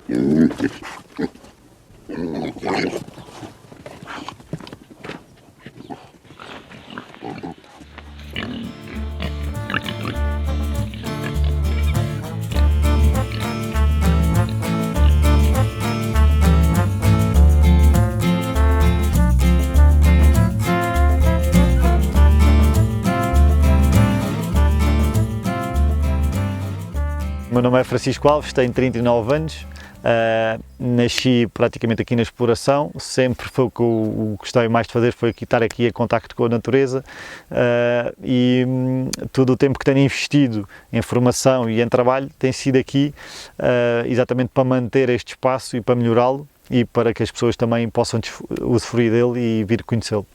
O meu nome é Francisco Alves, tenho 39 anos, nasci praticamente aqui na exploração, sempre foi o que eu gostei mais de fazer, foi estar aqui em contacto com a natureza, e todo o tempo que tenho investido em formação e em trabalho tem sido aqui exatamente para manter este espaço e para melhorá-lo e para que as pessoas também possam usufruir dele e vir conhecê-lo.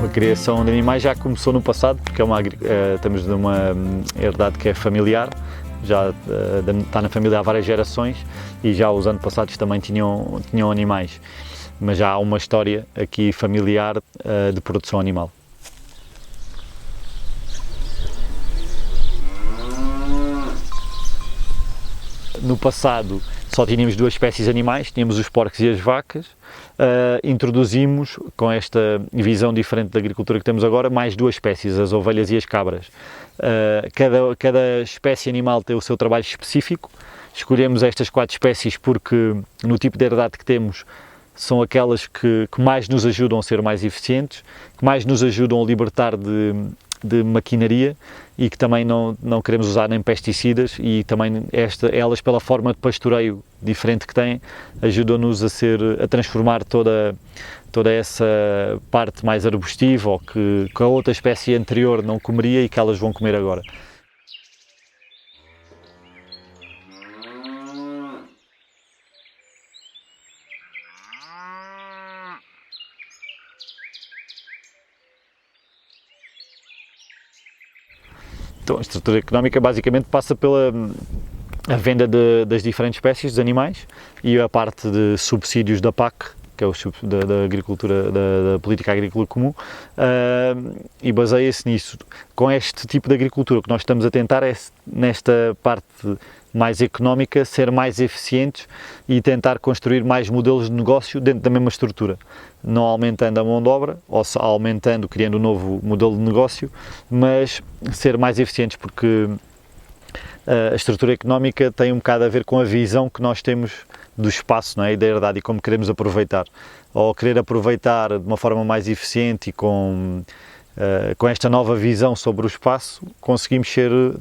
A criação de animais já começou no passado, porque estamos numa herdade que é familiar, já está na família há várias gerações e já os anos passados também tinham animais, mas já há uma história aqui familiar de produção animal. No passado só tínhamos duas espécies de animais, tínhamos os porcos e as vacas. Introduzimos, com esta visão diferente da agricultura que temos agora, mais duas espécies, as ovelhas e as cabras. Cada espécie animal tem o seu trabalho específico. Escolhemos estas 4 espécies porque, no tipo de herdade que temos, são aquelas que mais nos ajudam a ser mais eficientes, que mais nos ajudam a libertar de maquinaria e que também não queremos usar nem pesticidas, e também elas, pela forma de pastoreio diferente que têm, ajudam-nos a transformar toda essa parte mais arbustiva, ou que a outra espécie anterior não comeria e que elas vão comer agora. Então, a estrutura económica basicamente passa pela a venda das diferentes espécies de animais e a parte de subsídios da PAC, que é da agricultura, da política agrícola comum, e baseia-se nisso. Com este tipo de agricultura, o que nós estamos a tentar é, nesta parte mais económica, ser mais eficientes e tentar construir mais modelos de negócio dentro da mesma estrutura, não aumentando a mão de obra, ou aumentando, criando um novo modelo de negócio, mas ser mais eficientes, porque a estrutura económica tem um bocado a ver com a visão que nós temos do espaço, não é? E da herdade, e como queremos aproveitar. Ou querer aproveitar de uma forma mais eficiente e com esta nova visão sobre o espaço, conseguimos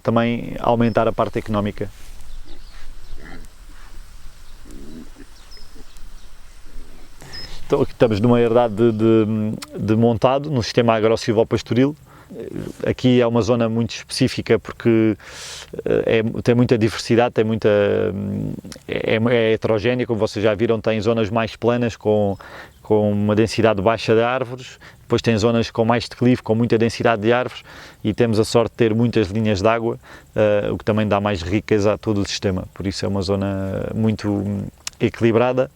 também aumentar a parte económica. Então, aqui estamos numa herdade de montado, no sistema agro-silvopastoril. Aqui é uma zona muito específica porque tem muita diversidade, é heterogénea, como vocês já viram. Tem zonas mais planas com uma densidade baixa de árvores, depois tem zonas com mais declive, com muita densidade de árvores, e temos a sorte de ter muitas linhas de água, o que também dá mais riqueza a todo o sistema. Por isso é uma zona muito equilibrada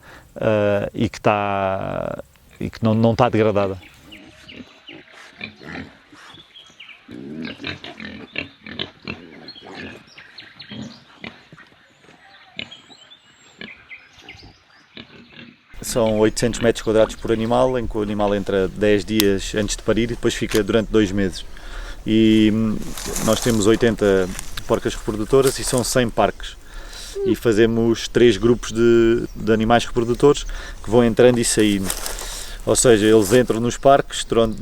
e que não está degradada. São 800 metros quadrados por animal, em que o animal entra 10 dias antes de parir e depois fica durante 2 meses. E nós temos 80 porcas reprodutoras e são 100 parques. E fazemos 3 grupos de animais reprodutores que vão entrando e saindo. Ou seja, eles entram nos parques durante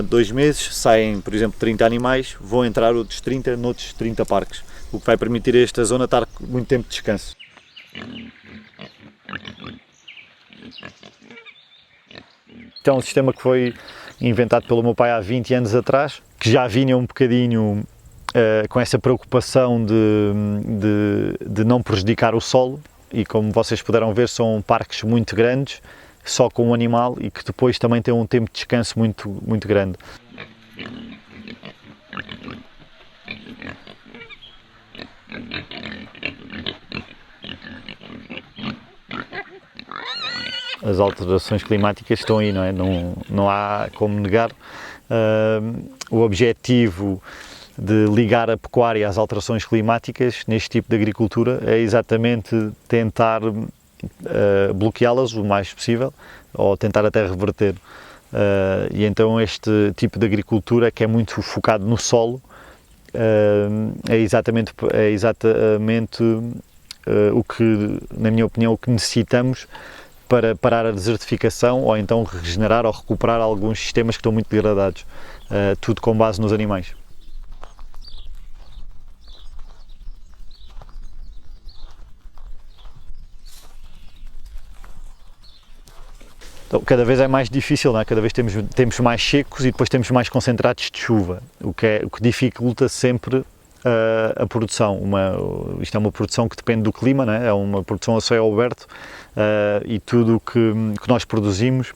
2 meses, saem, por exemplo, 30 animais, vão entrar outros 30 noutros 30 parques, o que vai permitir a esta zona estar com muito tempo de descanso. Então, um sistema que foi inventado pelo meu pai há 20 anos atrás, que já vinha um bocadinho com essa preocupação de não prejudicar o solo, e como vocês puderam ver, são parques muito grandes, só com um animal, e que depois também tem um tempo de descanso muito, muito grande. as alterações climáticas estão aí, não é? Não há como negar. O objetivo de ligar a pecuária às alterações climáticas neste tipo de agricultura é exatamente tentar bloqueá-las o mais possível, ou tentar até reverter. E então este tipo de agricultura, que é muito focado no solo, é exatamente o que, na minha opinião, o que necessitamos para parar a desertificação ou então regenerar ou recuperar alguns sistemas que estão muito degradados, tudo com base nos animais. Então, cada vez é mais difícil, não é? Cada vez temos mais secos e depois temos mais concentrados de chuva, o que dificulta sempre a produção. Isto é uma produção que depende do clima, não é? É uma produção a céu aberto, e tudo o que nós produzimos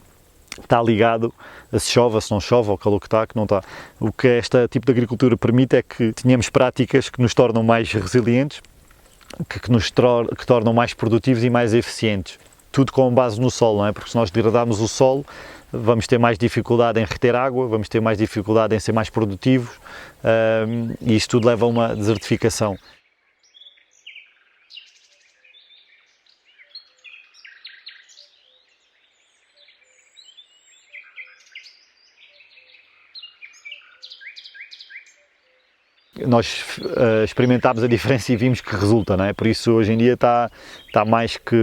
está ligado a se chove, a se não chove, ao calor que está, que não está. O que este tipo de agricultura permite é que tenhamos práticas que nos tornam mais resilientes, que tornam mais produtivos e mais eficientes. Tudo com base no solo, não é? Porque se nós degradarmos o solo, vamos ter mais dificuldade em reter água, vamos ter mais dificuldade em ser mais produtivos, e isso tudo leva a uma desertificação. Nós experimentámos a diferença e vimos que resulta, não é? Por isso hoje em dia está mais que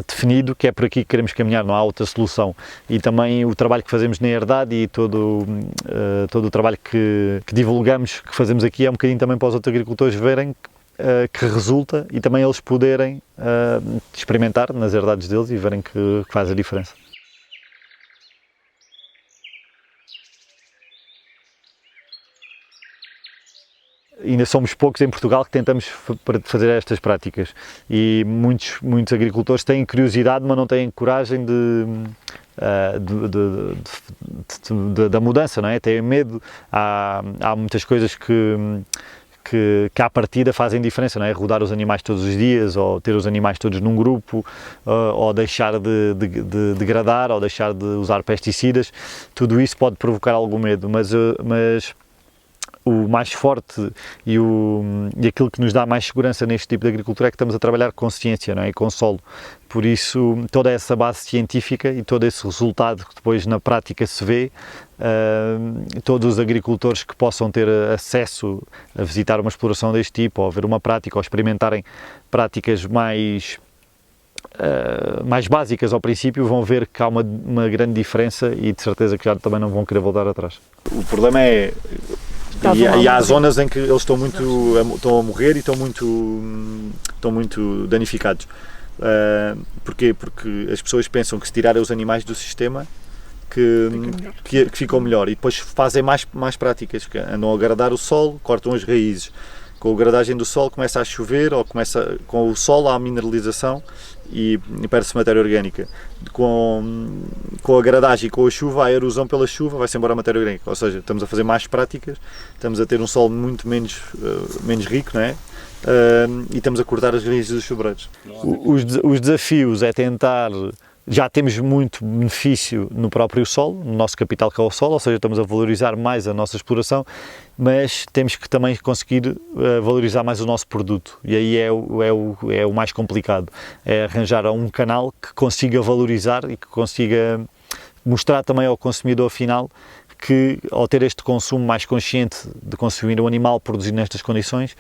definido que é por aqui que queremos caminhar, não há outra solução. E também o trabalho que fazemos na herdade e todo o trabalho que divulgamos, que fazemos aqui, é um bocadinho também para os outros agricultores verem que resulta e também eles poderem experimentar nas herdades deles e verem que faz a diferença. Ainda somos poucos em Portugal que tentamos fazer estas práticas e muitos agricultores têm curiosidade, mas não têm coragem da mudança, não é? Têm medo. Há muitas coisas que à partida fazem diferença, não é? Rodar os animais todos os dias, ou ter os animais todos num grupo, ou deixar de degradar, ou deixar de usar pesticidas. Tudo isso pode provocar algum medo, mas o mais forte e aquilo que nos dá mais segurança neste tipo de agricultura é que estamos a trabalhar com ciência, não é? E com solo. Por isso, toda essa base científica e todo esse resultado que depois na prática se vê, todos os agricultores que possam ter acesso a visitar uma exploração deste tipo, ou a ver uma prática, ou experimentarem práticas mais básicas ao princípio, vão ver que há uma grande diferença e de certeza que já também não vão querer voltar atrás. O problema é... E há zonas em que eles estão a morrer e estão muito danificados. Porquê? Porque as pessoas pensam que se tirarem os animais do sistema que ficam melhor, e depois fazem mais práticas, que andam a agradar o solo, cortam as raízes. Com a gradagem do solo começa a chover, ou com o solo há mineralização e perde-se matéria orgânica. Com a gradagem e com a chuva, a erosão pela chuva, vai-se embora a matéria orgânica. Ou seja, estamos a fazer mais práticas, estamos a ter um solo muito menos rico, não é? E estamos a cortar as raízes dos sobreiros. Os desafios é tentar... Já temos muito benefício no próprio solo, no nosso capital que é o solo, ou seja, estamos a valorizar mais a nossa exploração, mas temos que também conseguir valorizar mais o nosso produto, e aí é o mais complicado, é arranjar um canal que consiga valorizar e que consiga mostrar também ao consumidor final que, ao ter este consumo mais consciente de consumir um animal produzido nestas condições,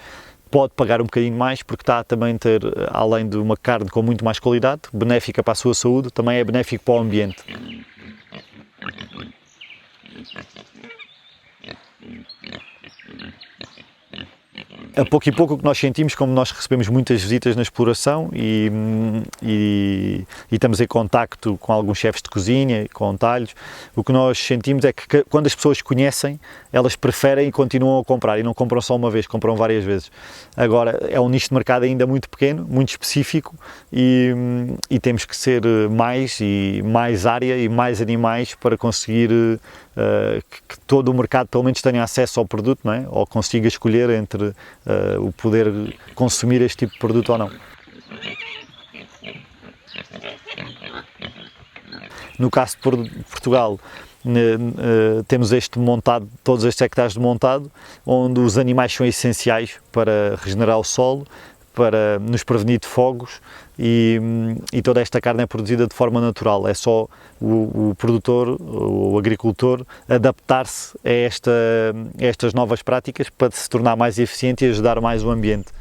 pode pagar um bocadinho mais, porque está a também ter, além de uma carne com muito mais qualidade, benéfica para a sua saúde, também é benéfico para o ambiente. A pouco e pouco o que nós sentimos, como nós recebemos muitas visitas na exploração e estamos em contacto com alguns chefes de cozinha, com talhos, o que nós sentimos é que quando as pessoas conhecem, elas preferem e continuam a comprar, e não compram só uma vez, compram várias vezes. Agora, é um nicho de mercado ainda muito pequeno, muito específico, e temos que ser mais área e mais animais para conseguir que todo o mercado pelo menos tenha acesso ao produto, não é? Ou consiga escolher entre o poder consumir este tipo de produto ou não. No caso de Portugal, temos todos estes hectares de montado, onde os animais são essenciais para regenerar o solo, para nos prevenir de fogos e toda esta carne é produzida de forma natural. É só o produtor, o agricultor, adaptar-se a estas novas práticas para se tornar mais eficiente e ajudar mais o ambiente.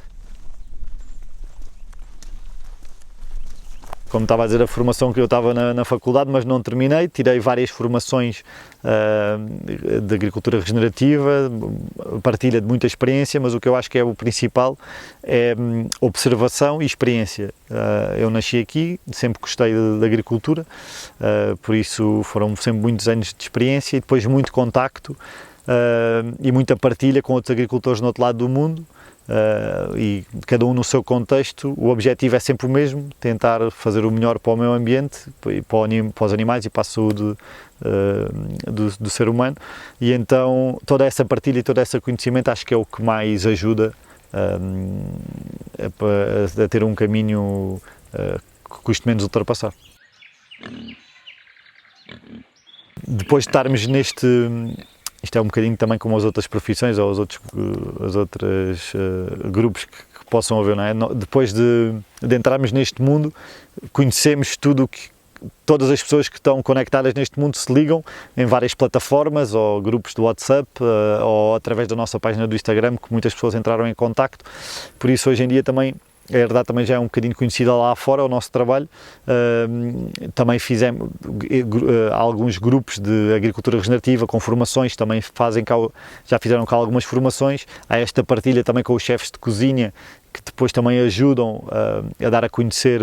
Como estava a dizer, a formação que eu estava na faculdade, mas não terminei, tirei várias formações de agricultura regenerativa, partilha de muita experiência, mas o que eu acho que é o principal é observação e experiência. Eu nasci aqui, sempre gostei de agricultura, por isso foram sempre muitos anos de experiência e depois muito contacto e muita partilha com outros agricultores no outro lado do mundo. E cada um no seu contexto. O objetivo é sempre o mesmo, tentar fazer o melhor para o meio ambiente, para os animais e para a saúde do ser humano, e então toda essa partilha e todo esse conhecimento acho que é o que mais ajuda a ter um caminho que custe menos ultrapassar. Depois de estarmos isto é um bocadinho também como as outras profissões ou os outros grupos que possam haver, não é? Depois de entrarmos neste mundo, conhecemos todas as pessoas que estão conectadas neste mundo se ligam em várias plataformas ou grupos de WhatsApp ou através da nossa página do Instagram, que muitas pessoas entraram em contacto. Por isso hoje em dia também a herdade também já é um bocadinho conhecida lá fora, o nosso trabalho. Também fizemos alguns grupos de agricultura regenerativa com formações, também já fizeram cá algumas formações. Há esta partilha também com os chefes de cozinha, que depois também ajudam a dar a conhecer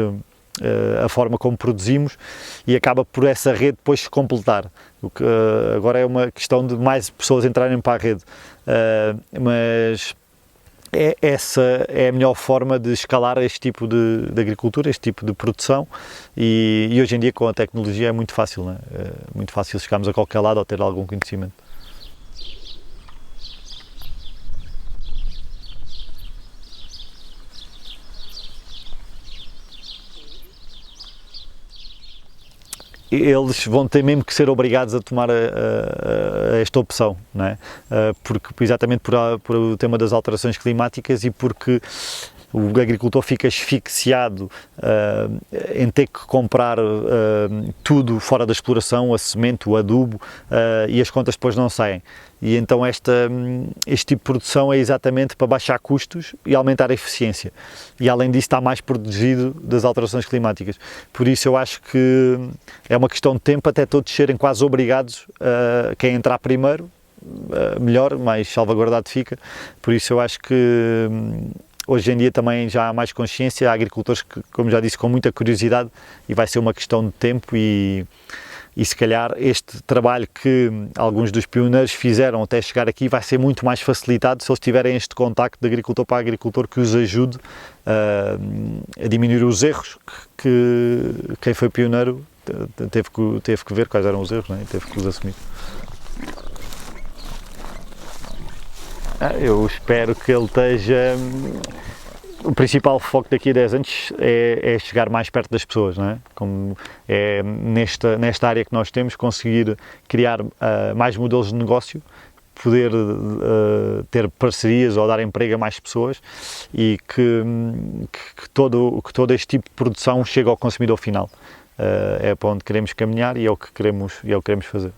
a forma como produzimos, e acaba por essa rede depois se completar. O que agora é uma questão de mais pessoas entrarem para a rede, mas essa é a melhor forma de escalar este tipo de agricultura, este tipo de produção, e hoje em dia com a tecnologia é muito fácil, não é? É muito fácil chegarmos a qualquer lado ou ter algum conhecimento. Eles vão ter mesmo que ser obrigados a tomar esta opção, não é? Exatamente por o tema das alterações climáticas e porque o agricultor fica asfixiado em ter que comprar tudo fora da exploração, a semente, o adubo, e as contas depois não saem. E então este tipo de produção é exatamente para baixar custos e aumentar a eficiência. E além disso está mais protegido das alterações climáticas. Por isso eu acho que é uma questão de tempo até todos serem quase obrigados a quem entrar primeiro, melhor, mais salvaguardado fica. Por isso eu acho que hoje em dia também já há mais consciência, há agricultores que, como já disse, com muita curiosidade, e vai ser uma questão de tempo e se calhar este trabalho que alguns dos pioneiros fizeram até chegar aqui vai ser muito mais facilitado se eles tiverem este contacto de agricultor para agricultor que os ajude a diminuir os erros que quem foi pioneiro teve que ver quais eram os erros, não é? E teve que os assumir. Eu espero que ele esteja... O principal foco daqui a 10 anos é chegar mais perto das pessoas, não é? Como é nesta área que nós temos, conseguir criar mais modelos de negócio, poder ter parcerias ou dar emprego a mais pessoas e que todo este tipo de produção chegue ao consumidor final. É para onde queremos caminhar e é o que queremos fazer.